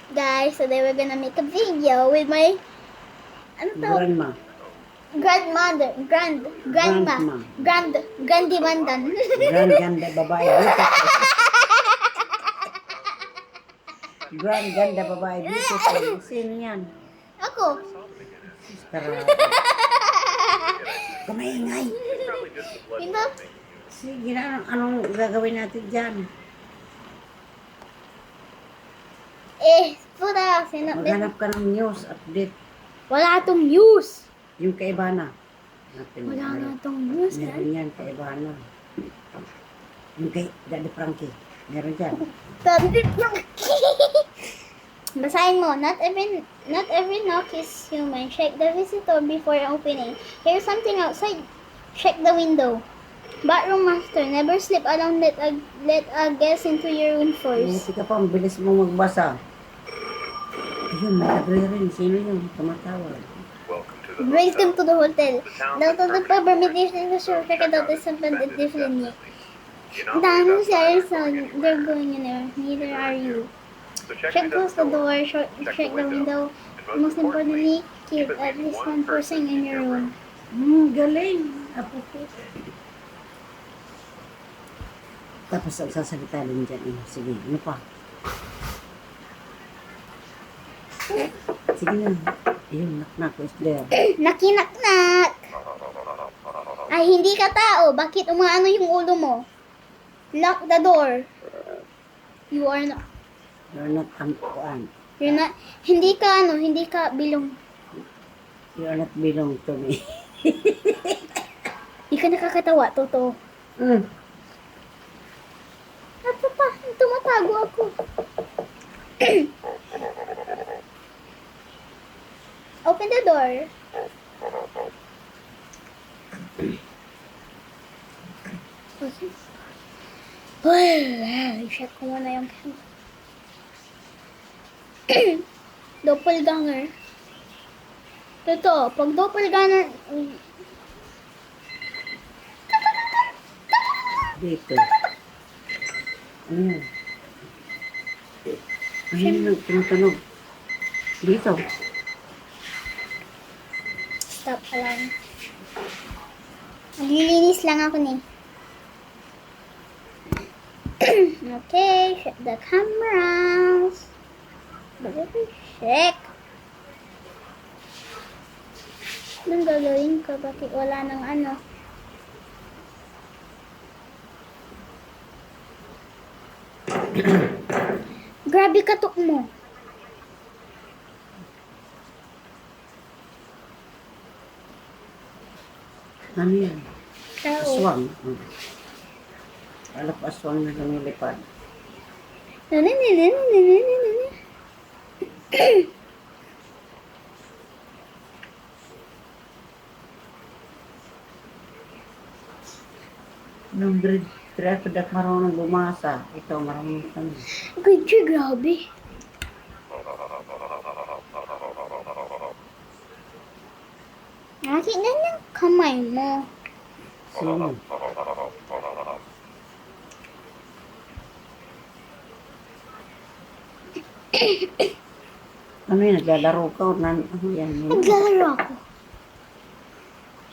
Guys, today we're gonna make a video with my ano to? Grandma. Grandmother, grandma, Grandma. grandimandan. Ganda babae. Beautiful. Ganda babae. Beautiful. Sino yan? Ako. Sister. Kumaingay. Ito, Sige na, anong gagawin natin dyan? puta, sino? Maghanap ka ng news update. Wala tong news. Yung kay Ivana. Natin Wala ano, nga tong news. meron yan kay Ivana. Yung kay Daddy Frankie. Meron dyan. Basahin mo, not every knock is human. Check the visitor before opening. Here's something outside. Check the window. Bathroom master, never sleep alone. Let a guest into your room first. Hindi ka pa, bilis mo magbasa. Ayun, may nagre-ring. Sino yun? Tumatawag. Welcome to the hotel. Now to the permission to sure check it out is something differently. Dahil siya they're going in there. Neither are you. Check close the door, check the window. Most importantly, keep at least one person in your room. Galing. Apo ko. Tapos ang sasalita din dyan. Sige, ano pa? Sige na. Ayun, knock is there. Nakinaknak! Ay, hindi ka tao. Bakit umaano yung ulo mo? Lock the door. You are not. You're not ampuan. You're not. Hindi ka bilong. You're not belong to me. Hindi ka nakakatawa, totoo. Ano pa? Tumatago ako. Open the door. I-check ko muna yung doppelganger. Totoo, pag doppelganger, Dito. Ano? Ayun, tumutunog. Dito. stop alarm. Maglilinis lang ako ni. Okay, check the cameras. Check. Anong gagawin ko? Bakit wala nang ano? Grabe katok mo. Ano yan? Tao. Aswang. Alap aswang na lumilipad. Nung grade 3 ako dak marunong bumasa. Ito, marunong kami. Good siya, grabe. Bakit ganyan kamay mo? Sino? Ano yun? Naglalaro ka? O ano yan? Naglalaro ako.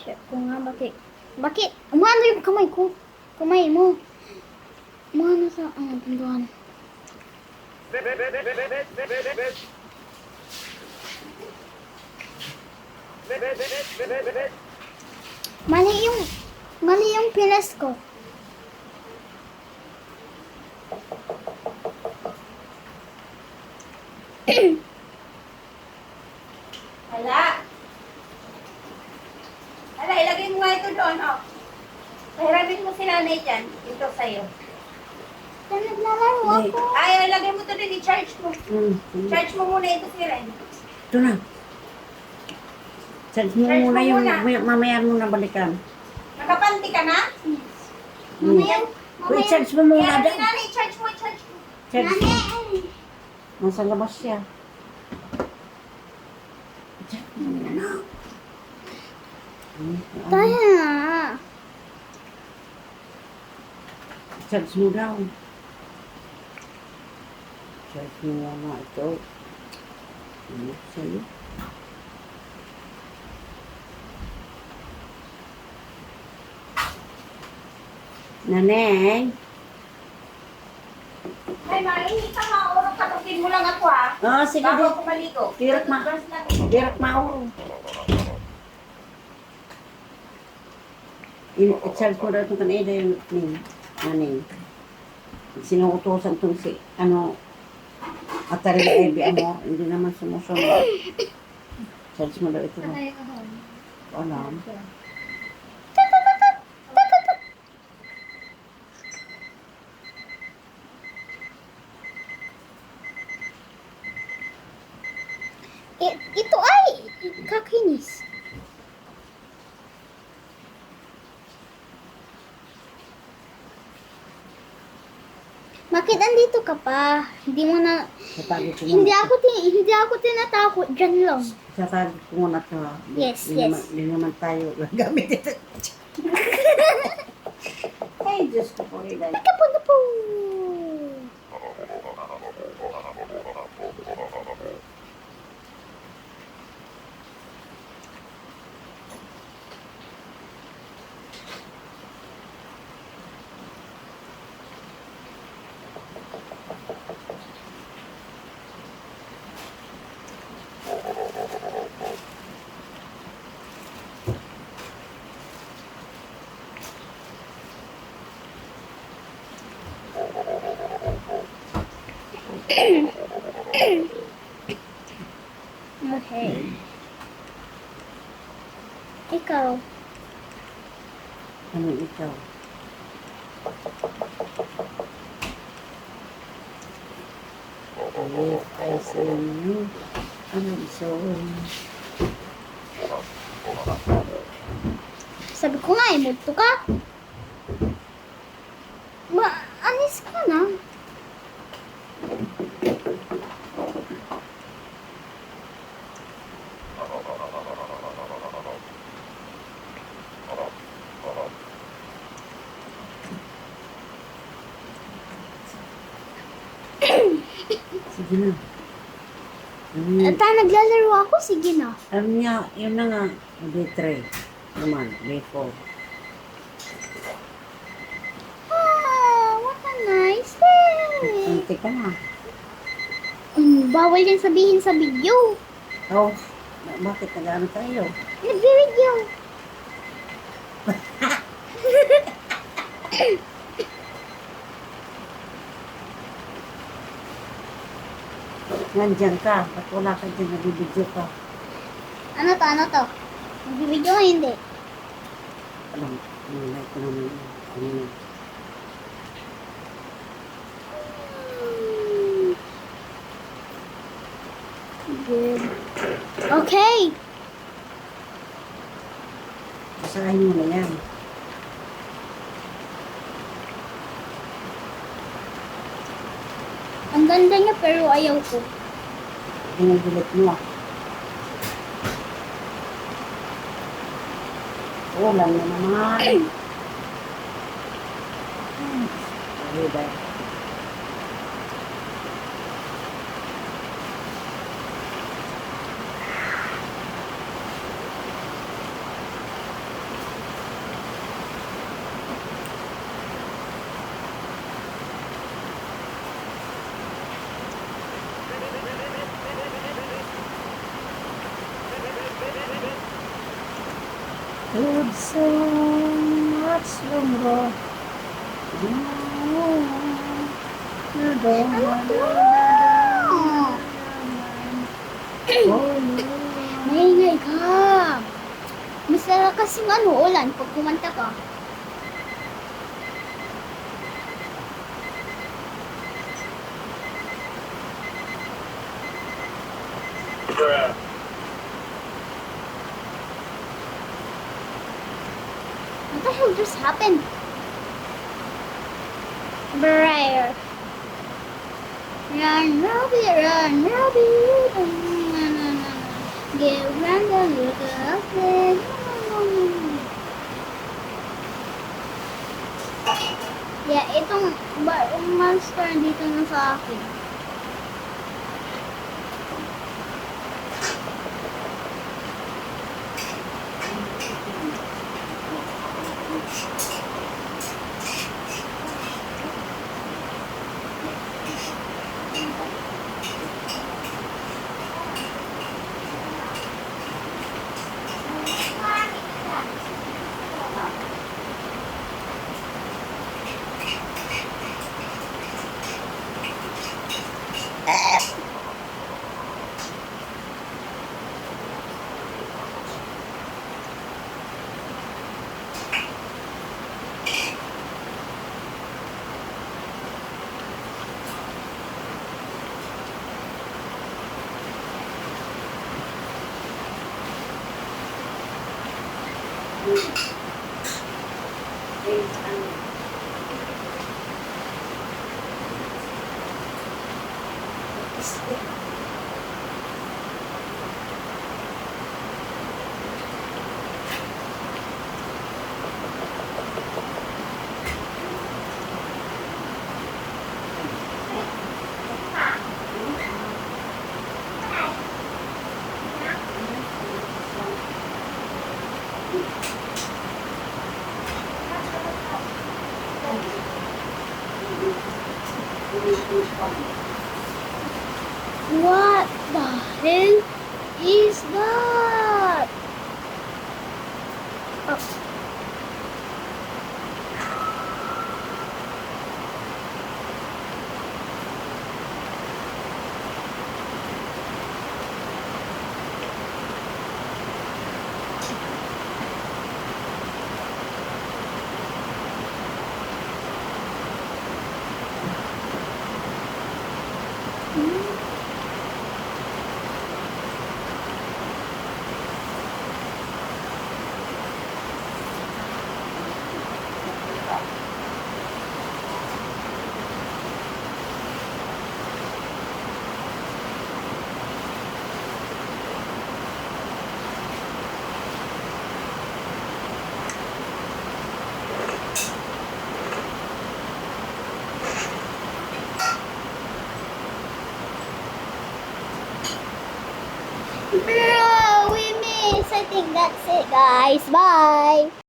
Check ko nga, bakit? Bakit? Umano yung kamay ko? Kamay mo. Umano sa, tinduhan. Mali yung pinas ko. Hala. Hala, ilagay mo nga ito doon, oh. Pahiramin mo si nanay dyan. Ito sa'yo. Kaya naglalaro ako. Ay, ilagay mo ito din, i-charge mo. Ito Charge mo muna ito si Ren. na. Charge mo Charge muna mo yung muna. mamaya mo na balikan. Nakapanti ka na? Mamaya, Uy, charge mo muna Kaya dyan. si nanay, charge mo, charge mo. Charge. Nani, Nasa labas siya. Charge mo muna. tayo na. Charge mo daw. Charge mo muna ito. Ano sa'yo? Naneng? Ay, mainit ka maurong katupin mo lang ako ha. Oh, sige Bago din. ako maligo. Tirak ma. Brush lang. Direct mauro. I-charge ko daw itong kanina yung naneng. Sinuutosan itong si, Atari Ebi mo, hindi naman sumusunod. Charge mo daw ito. Alam. Ito ay kakinis. Bakit andito ka pa? Hindi mo na Satabi ko hindi muna. hindi ako tinatakot diyan lang. Satabi ko muna ito. Yes, Hindi yes. Hindi naman tayo gagamit ito. Ay, Diyos ko po rin. Teka po na po. Okay. Ikaw. Ano ikaw? If I say you, I'm sorry. Sabi ko nga, multo ka. Anis ka na. Sige na. At naglalaro ako, sige na. Alam niya, yun na nga. Day 3. Naman, day 4. What a nice day. Anti ka na. Bawal yan sabihin sa video. Oh, bakit nag-ano tayo? Nag-video. Nandyan ka. Ba't wala ka dyan? Nabibidyo ka. Ano to, ano to? Nag-video o hindi? Alam, like ko naman. Ano na. Good. Okay. Basahin mo na yan. Ang ganda niya pero ayaw ko. Pinagulit mo. Ulam na naman. Ay, ba? Could so much longer. You don't Maingay ka. Masarap kasing ulan pag kumanta ka. What the hell just happened? Briar. Run, Robbie, run, Robbie. Get around the look up there. Yeah, itong monster dito na sa akin. What the hell is that? Oh. Bro, we miss. I think that's it, guys. Bye.